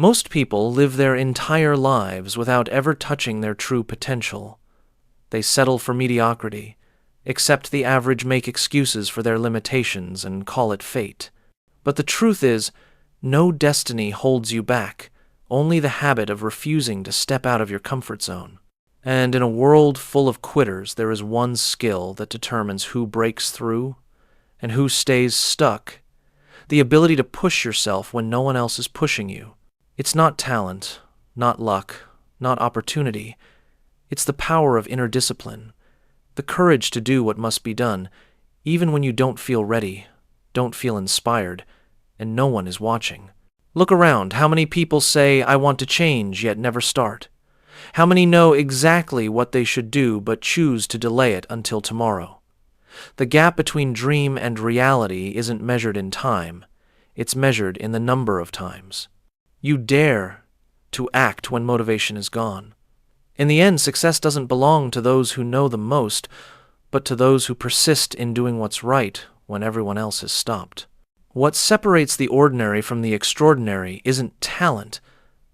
Most people live their entire lives without ever touching their true potential. They settle for mediocrity, accept the average, make excuses for their limitations, and call it fate. But the truth is, no destiny holds you back, only the habit of refusing to step out of your comfort zone. And in a world full of quitters, there is one skill that determines who breaks through and who stays stuck: the ability to push yourself when no one else is pushing you. It's not talent, not luck, not opportunity. It's the power of inner discipline, the courage to do what must be done, even when you don't feel ready, don't feel inspired, and no one is watching. Look around. How many people say, "I want to change," yet never start? How many know exactly what they should do but choose to delay it until tomorrow? The gap between dream and reality isn't measured in time. It's measured in the number of times you dare to act when motivation is gone. In the end, success doesn't belong to those who know the most, but to those who persist in doing what's right when everyone else has stopped. What separates the ordinary from the extraordinary isn't talent,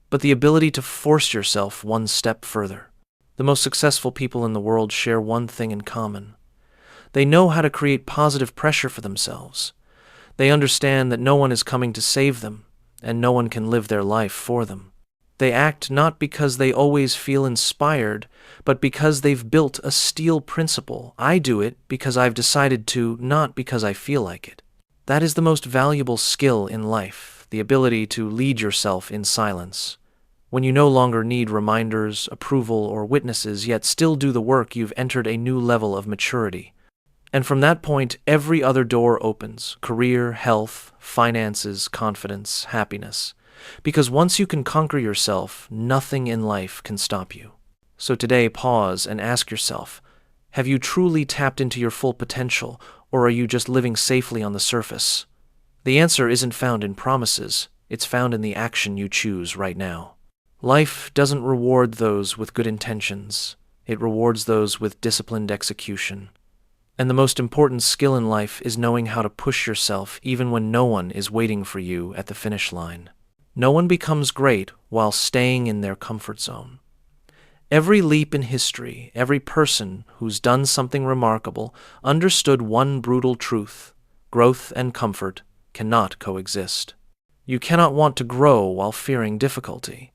but the ability to force yourself one step further. The most successful people in the world share one thing in common. They know how to create positive pressure for themselves. They understand that no one is coming to save them, and no one can live their life for them. They act not because they always feel inspired, but because they've built a steel principle. I do it because I've decided to, not because I feel like it. That is the most valuable skill in life, the ability to lead yourself in silence. When you no longer need reminders, approval, or witnesses, yet still do the work, you've entered a new level of maturity. And from that point, every other door opens: career, health, finances, confidence, happiness. Because once you can conquer yourself, nothing in life can stop you. So today, pause and ask yourself, have you truly tapped into your full potential, or are you just living safely on the surface? The answer isn't found in promises, it's found in the action you choose right now. Life doesn't reward those with good intentions, it rewards those with disciplined execution. And the most important skill in life is knowing how to push yourself even when no one is waiting for you at the finish line. No one becomes great while staying in their comfort zone. Every leap in history, every person who's done something remarkable, understood one brutal truth: growth and comfort cannot coexist. You cannot want to grow while fearing difficulty.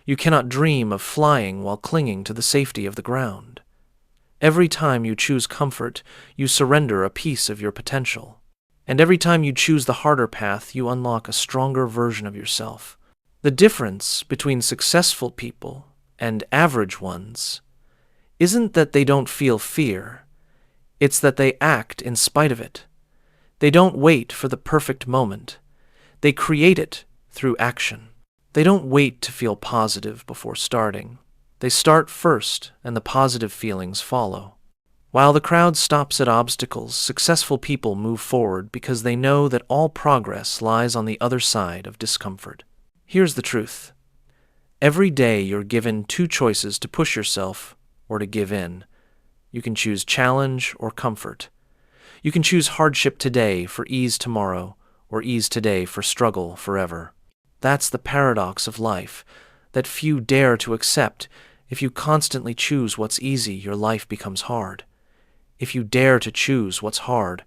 You cannot dream of flying while clinging to the safety of the ground. Every time you choose comfort, you surrender a piece of your potential. And every time you choose the harder path, you unlock a stronger version of yourself. The difference between successful people and average ones isn't that they don't feel fear, it's that they act in spite of it. They don't wait for the perfect moment. They create it through action. They don't wait to feel positive before starting. They start first, and the positive feelings follow. While the crowd stops at obstacles, successful people move forward because they know that all progress lies on the other side of discomfort. Here's the truth. Every day you're given two choices: to push yourself or to give in. You can choose challenge or comfort. You can choose hardship today for ease tomorrow, or ease today for struggle forever. That's the paradox of life that few dare to accept. If you constantly choose what's easy, your life becomes hard. If you dare to choose what's hard,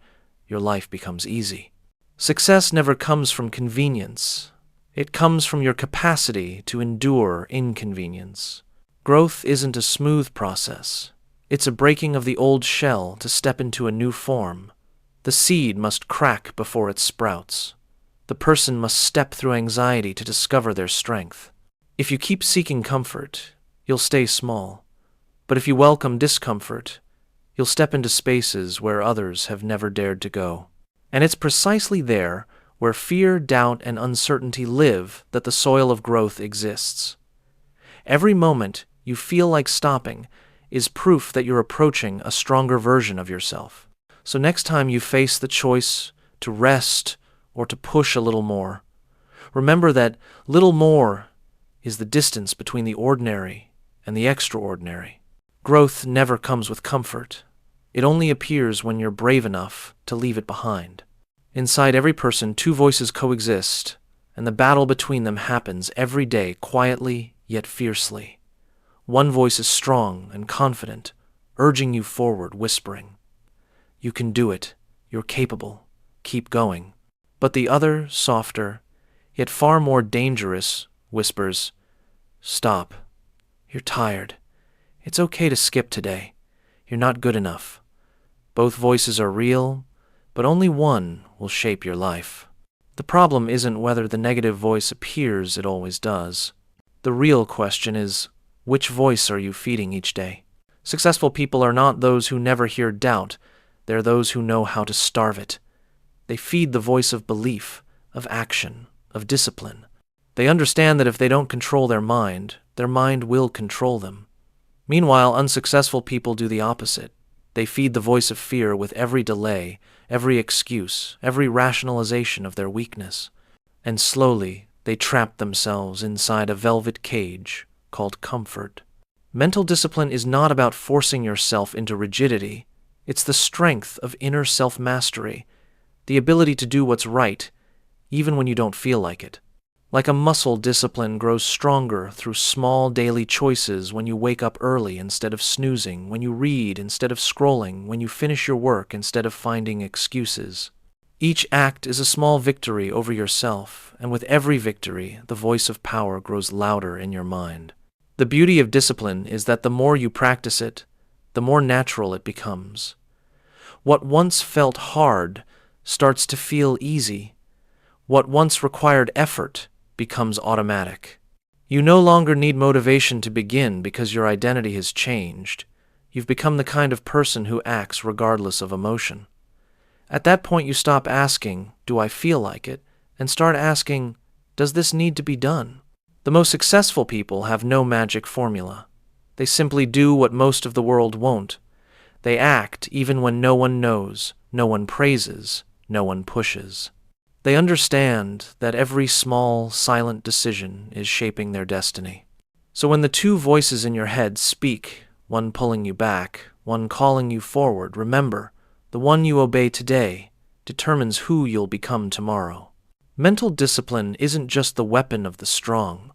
your life becomes easy. Success never comes from convenience. It comes from your capacity to endure inconvenience. Growth isn't a smooth process. It's a breaking of the old shell to step into a new form. The seed must crack before it sprouts. The person must step through anxiety to discover their strength. If you keep seeking comfort, you'll stay small. But if you welcome discomfort, you'll step into spaces where others have never dared to go. And it's precisely there, where fear, doubt, and uncertainty live, that the soil of growth exists. Every moment you feel like stopping is proof that you're approaching a stronger version of yourself. So next time you face the choice to rest or to push a little more, remember that little more is the distance between the ordinary and the extraordinary. Growth never comes with comfort. It only appears when you're brave enough to leave it behind. Inside every person, two voices coexist, and the battle between them happens every day quietly yet fiercely. One voice is strong and confident, urging you forward, whispering, "You can do it. You're capable. Keep going." But the other, softer, yet far more dangerous, whispers, "Stop. You're tired. It's okay to skip today. You're not good enough." Both voices are real, but only one will shape your life. The problem isn't whether the negative voice appears, it always does. The real question is, which voice are you feeding each day? Successful people are not those who never hear doubt. They're those who know how to starve it. They feed the voice of belief, of action, of discipline. They understand that if they don't control their mind will control them. Meanwhile, unsuccessful people do the opposite. They feed the voice of fear with every delay, every excuse, every rationalization of their weakness. And slowly, they trap themselves inside a velvet cage called comfort. Mental discipline is not about forcing yourself into rigidity. It's the strength of inner self-mastery, the ability to do what's right, even when you don't feel like it. Like a muscle, discipline grows stronger through small daily choices: when you wake up early instead of snoozing, when you read instead of scrolling, when you finish your work instead of finding excuses. Each act is a small victory over yourself, and with every victory, the voice of power grows louder in your mind. The beauty of discipline is that the more you practice it, the more natural it becomes. What once felt hard starts to feel easy. What once required effort becomes automatic. You no longer need motivation to begin because your identity has changed. You've become the kind of person who acts regardless of emotion. At that point, you stop asking, "Do I feel like it?" and start asking, "Does this need to be done?" The most successful people have no magic formula. They simply do what most of the world won't. They act even when no one knows, no one praises, no one pushes. They understand that every small, silent decision is shaping their destiny. So when the two voices in your head speak, one pulling you back, one calling you forward, remember, the one you obey today determines who you'll become tomorrow. Mental discipline isn't just the weapon of the strong.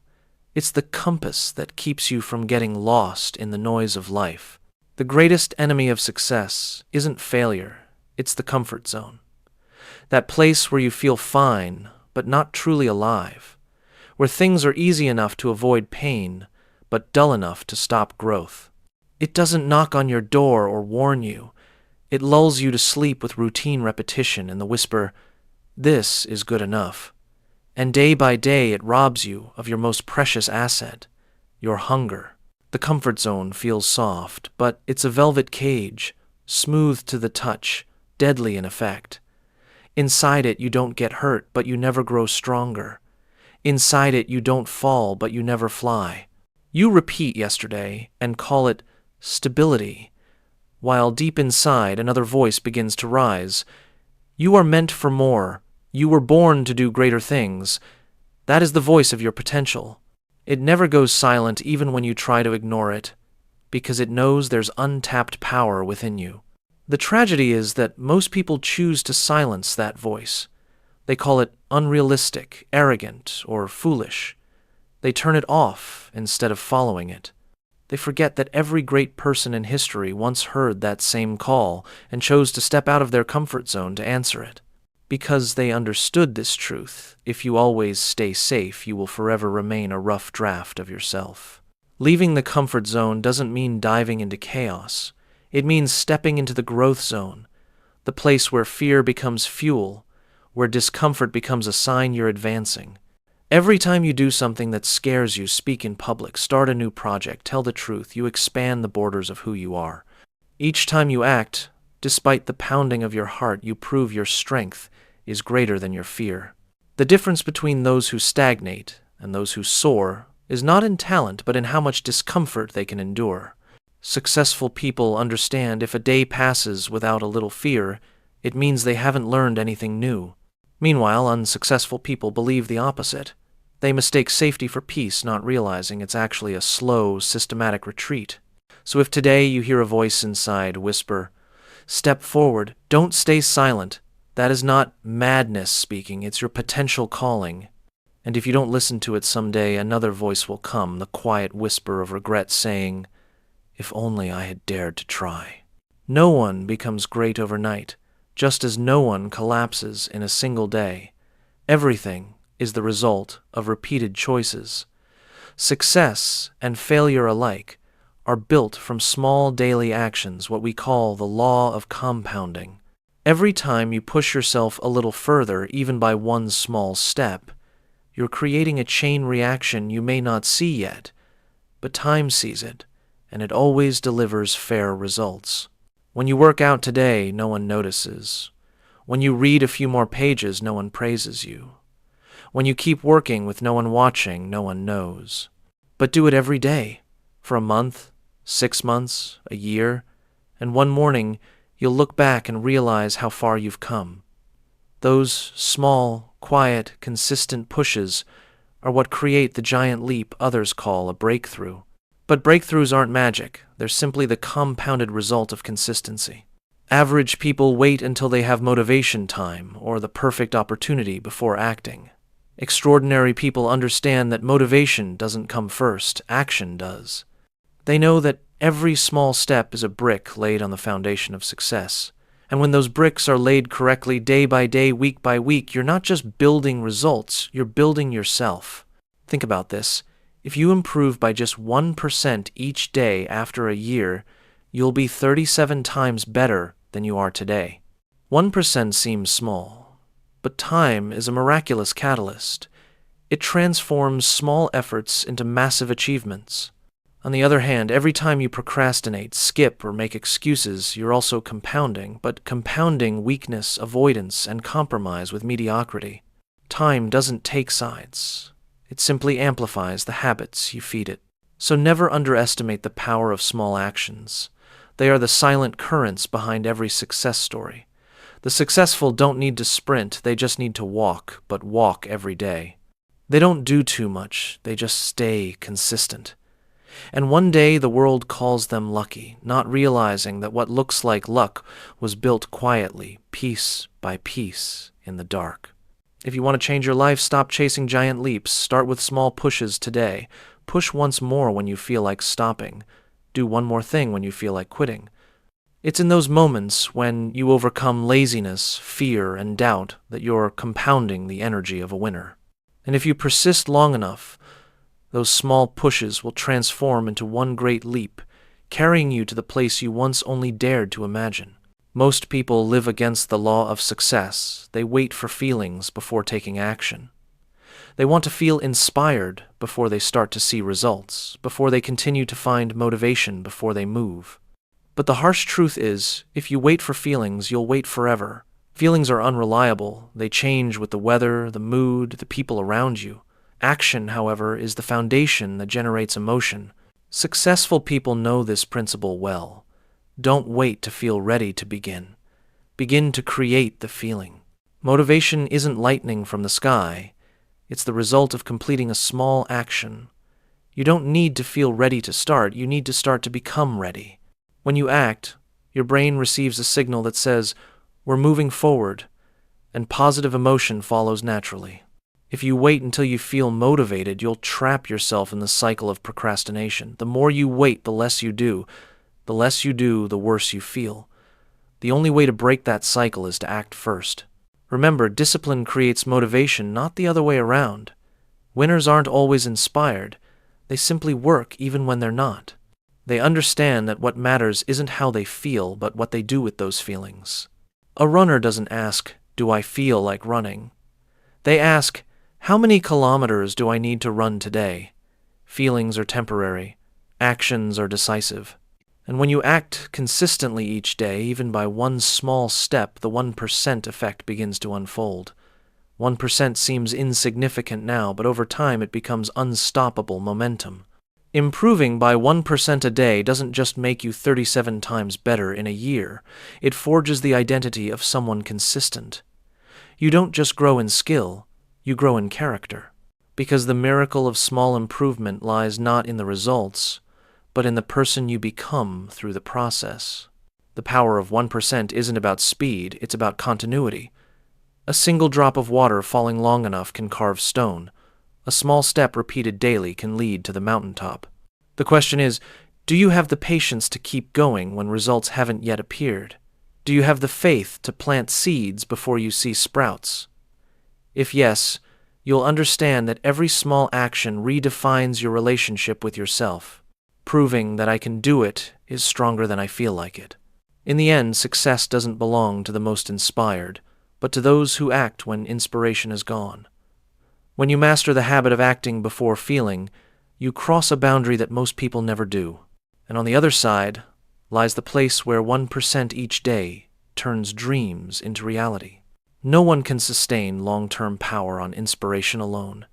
It's the compass that keeps you from getting lost in the noise of life. The greatest enemy of success isn't failure, it's the comfort zone. That place where you feel fine, but not truly alive. Where things are easy enough to avoid pain, but dull enough to stop growth. It doesn't knock on your door or warn you. It lulls you to sleep with routine repetition and the whisper, "This is good enough." And day by day it robs you of your most precious asset, your hunger. The comfort zone feels soft, but it's a velvet cage, smooth to the touch, deadly in effect. Inside it, you don't get hurt, but you never grow stronger. Inside it, you don't fall, but you never fly. You repeat yesterday and call it stability, while deep inside another voice begins to rise. You are meant for more. You were born to do greater things. That is the voice of your potential. It never goes silent even when you try to ignore it, because it knows there's untapped power within you. The tragedy is that most people choose to silence that voice. They call it unrealistic, arrogant, or foolish. They turn it off instead of following it. They forget that every great person in history once heard that same call and chose to step out of their comfort zone to answer it. Because they understood this truth: if you always stay safe, you will forever remain a rough draft of yourself. Leaving the comfort zone doesn't mean diving into chaos. It means stepping into the growth zone, the place where fear becomes fuel, where discomfort becomes a sign you're advancing. Every time you do something that scares you, speak in public, start a new project, tell the truth, you expand the borders of who you are. Each time you act, despite the pounding of your heart, you prove your strength is greater than your fear. The difference between those who stagnate and those who soar is not in talent, but in how much discomfort they can endure. Successful people understand if a day passes without a little fear, it means they haven't learned anything new. Meanwhile, unsuccessful people believe the opposite. They mistake safety for peace, not realizing it's actually a slow, systematic retreat. So if today you hear a voice inside whisper, "Step forward, don't stay silent," that is not madness speaking, it's your potential calling. And if you don't listen to it someday, another voice will come, the quiet whisper of regret saying, "If only I had dared to try." No one becomes great overnight, just as no one collapses in a single day. Everything is the result of repeated choices. Success and failure alike are built from small daily actions, what we call the law of compounding. Every time you push yourself a little further, even by one small step, you're creating a chain reaction you may not see yet, but time sees it, and it always delivers fair results. When you work out today, no one notices. When you read a few more pages, no one praises you. When you keep working with no one watching, no one knows. But do it every day, for a month, 6 months, a year, and one morning you'll look back and realize how far you've come. Those small, quiet, consistent pushes are what create the giant leap others call a breakthrough. But breakthroughs aren't magic, they're simply the compounded result of consistency. Average people wait until they have motivation time or the perfect opportunity before acting. Extraordinary people understand that motivation doesn't come first, action does. They know that every small step is a brick laid on the foundation of success. And when those bricks are laid correctly day by day, week by week, you're not just building results, you're building yourself. Think about this. If you improve by just 1% each day after a year, you'll be 37 times better than you are today. 1% seems small, but time is a miraculous catalyst. It transforms small efforts into massive achievements. On the other hand, every time you procrastinate, skip, or make excuses, you're also compounding, but compounding weakness, avoidance, and compromise with mediocrity. Time doesn't take sides. It simply amplifies the habits you feed it. So never underestimate the power of small actions. They are the silent currents behind every success story. The successful don't need to sprint, they just need to walk, but walk every day. They don't do too much, they just stay consistent. And one day the world calls them lucky, not realizing that what looks like luck was built quietly, piece by piece, in the dark. If you want to change your life, stop chasing giant leaps. Start with small pushes today. Push once more when you feel like stopping. Do one more thing when you feel like quitting. It's in those moments when you overcome laziness, fear, and doubt that you're compounding the energy of a winner. And if you persist long enough, those small pushes will transform into one great leap, carrying you to the place you once only dared to imagine. Most people live against the law of success. They wait for feelings before taking action. They want to feel inspired before they start to see results, before they continue to find motivation before they move. But the harsh truth is, if you wait for feelings, you'll wait forever. Feelings are unreliable. They change with the weather, the mood, the people around you. Action, however, is the foundation that generates emotion. Successful people know this principle well. Don't wait to feel ready to begin. Begin to create the feeling. Motivation isn't lightning from the sky. It's the result of completing a small action. You don't need to feel ready to start. You need to start to become ready. When you act, your brain receives a signal that says, "We're moving forward," and positive emotion follows naturally. If you wait until you feel motivated, you'll trap yourself in the cycle of procrastination. The more you wait, the less you do. The less you do, the worse you feel. The only way to break that cycle is to act first. Remember, discipline creates motivation, not the other way around. Winners aren't always inspired. They simply work even when they're not. They understand that what matters isn't how they feel, but what they do with those feelings. A runner doesn't ask, "Do I feel like running?" They ask, "How many kilometers do I need to run today?" Feelings are temporary. Actions are decisive. And when you act consistently each day, even by one small step, the 1% effect begins to unfold. 1% seems insignificant now, but over time it becomes unstoppable momentum. Improving by 1% a day doesn't just make you 37 times better in a year. It forges the identity of someone consistent. You don't just grow in skill, you grow in character. Because the miracle of small improvement lies not in the results, but in the person you become through the process. The power of 1% isn't about speed, it's about continuity. A single drop of water falling long enough can carve stone. A small step repeated daily can lead to the mountaintop. The question is, do you have the patience to keep going when results haven't yet appeared? Do you have the faith to plant seeds before you see sprouts? If yes, you'll understand that every small action redefines your relationship with yourself. Proving that I can do it is stronger than I feel like it. In the end, success doesn't belong to the most inspired, but to those who act when inspiration is gone. When you master the habit of acting before feeling, you cross a boundary that most people never do. And on the other side lies the place where 1% each day turns dreams into reality. No one can sustain long-term power on inspiration alone.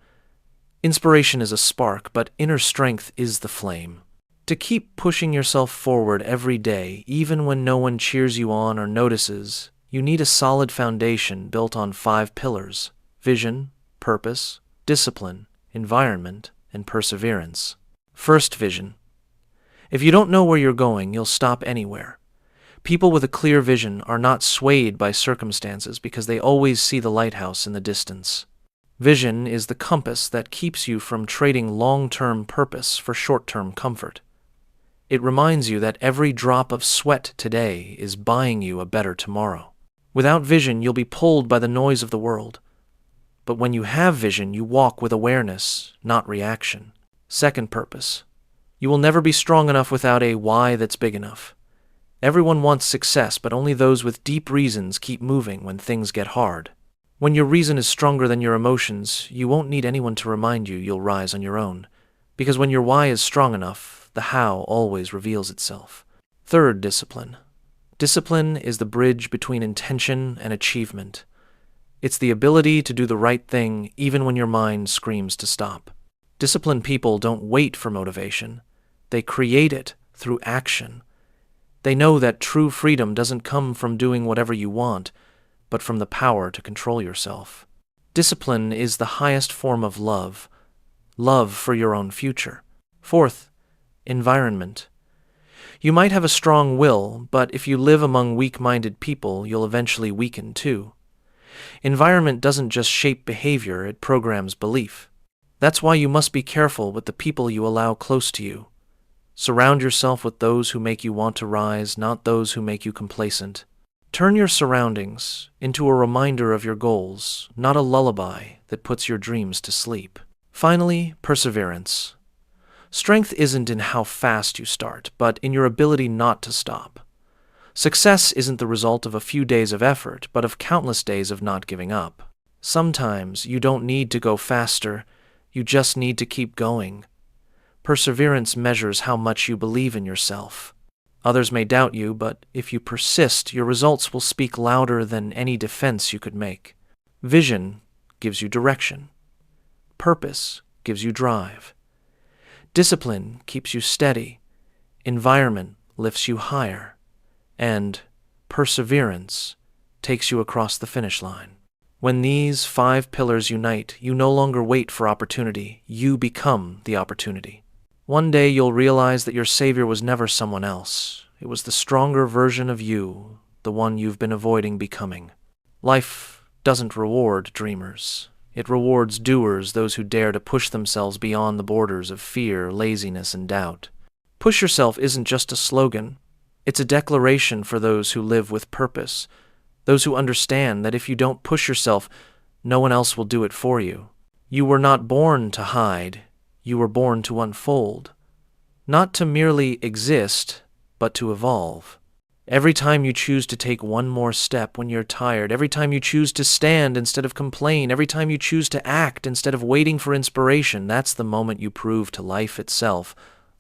Inspiration is a spark, but inner strength is the flame. To keep pushing yourself forward every day, even when no one cheers you on or notices, you need a solid foundation built on 5 pillars: vision, purpose, discipline, environment, and perseverance. First, vision. If you don't know where you're going, you'll stop anywhere. People with a clear vision are not swayed by circumstances because they always see the lighthouse in the distance. Vision is the compass that keeps you from trading long-term purpose for short-term comfort. It reminds you that every drop of sweat today is buying you a better tomorrow. Without vision, you'll be pulled by the noise of the world. But when you have vision, you walk with awareness, not reaction. Second, purpose. You will never be strong enough without a why that's big enough. Everyone wants success, but only those with deep reasons keep moving when things get hard. When your reason is stronger than your emotions, you won't need anyone to remind you you'll rise on your own. Because when your why is strong enough, the how always reveals itself. Third, discipline. Discipline is the bridge between intention and achievement. It's the ability to do the right thing even when your mind screams to stop. Disciplined people don't wait for motivation. They create it through action. They know that true freedom doesn't come from doing whatever you want, but from the power to control yourself. Discipline is the highest form of love for your own future. Fourth, environment. You might have a strong will, but if you live among weak-minded people, you'll eventually weaken too. Environment doesn't just shape behavior, it programs belief. That's why you must be careful with the people you allow close to you. Surround yourself with those who make you want to rise, not those who make you complacent. Turn your surroundings into a reminder of your goals, not a lullaby that puts your dreams to sleep. Finally, perseverance. Strength isn't in how fast you start, but in your ability not to stop. Success isn't the result of a few days of effort, but of countless days of not giving up. Sometimes you don't need to go faster, you just need to keep going. Perseverance measures how much you believe in yourself. Others may doubt you, but if you persist, your results will speak louder than any defense you could make. Vision gives you direction. Purpose gives you drive. Discipline keeps you steady. Environment lifts you higher. And perseverance takes you across the finish line. When these 5 pillars unite, you no longer wait for opportunity. You become the opportunity. One day you'll realize that your savior was never someone else. It was the stronger version of you, the one you've been avoiding becoming. Life doesn't reward dreamers. It rewards doers, those who dare to push themselves beyond the borders of fear, laziness, and doubt. Push yourself isn't just a slogan. It's a declaration for those who live with purpose, those who understand that if you don't push yourself, no one else will do it for you. You were not born to hide. You were born to unfold, not to merely exist, but to evolve. Every time you choose to take one more step when you're tired, every time you choose to stand instead of complain, every time you choose to act instead of waiting for inspiration, that's the moment you prove to life itself,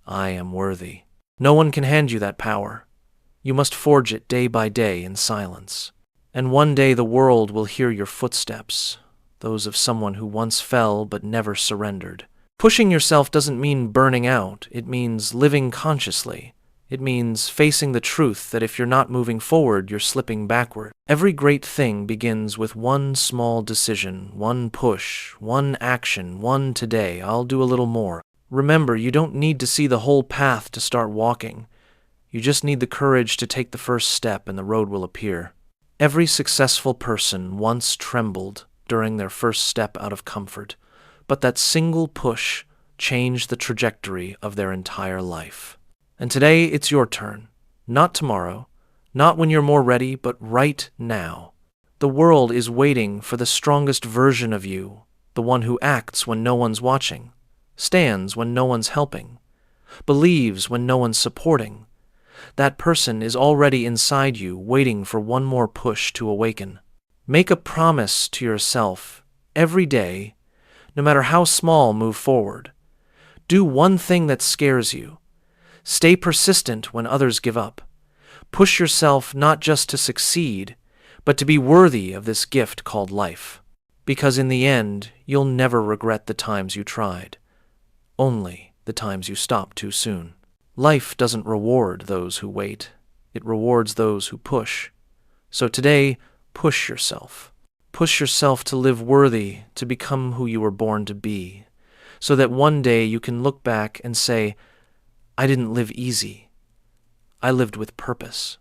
I am worthy. No one can hand you that power. You must forge it day by day in silence. And one day the world will hear your footsteps, those of someone who once fell but never surrendered. Pushing yourself doesn't mean burning out. It means living consciously. It means facing the truth that if you're not moving forward, you're slipping backward. Every great thing begins with one small decision, one push, one action, one today. I'll do a little more. Remember, you don't need to see the whole path to start walking. You just need the courage to take the first step and the road will appear. Every successful person once trembled during their first step out of comfort. but that single push changed the trajectory of their entire life. And today it's your turn. Not tomorrow, not when you're more ready, but right now. The world is waiting for the strongest version of you, the one who acts when no one's watching, stands when no one's helping, believes when no one's supporting. That person is already inside you, waiting for one more push to awaken. Make a promise to yourself every day, no matter how small, move forward. Do one thing that scares you. Stay persistent when others give up. Push yourself not just to succeed, but to be worthy of this gift called life. Because in the end, you'll never regret the times you tried, only the times you stopped too soon. Life doesn't reward those who wait. It rewards those who push. So today, push yourself. Push yourself to live worthy, to become who you were born to be, so that one day you can look back and say, I didn't live easy. I lived with purpose.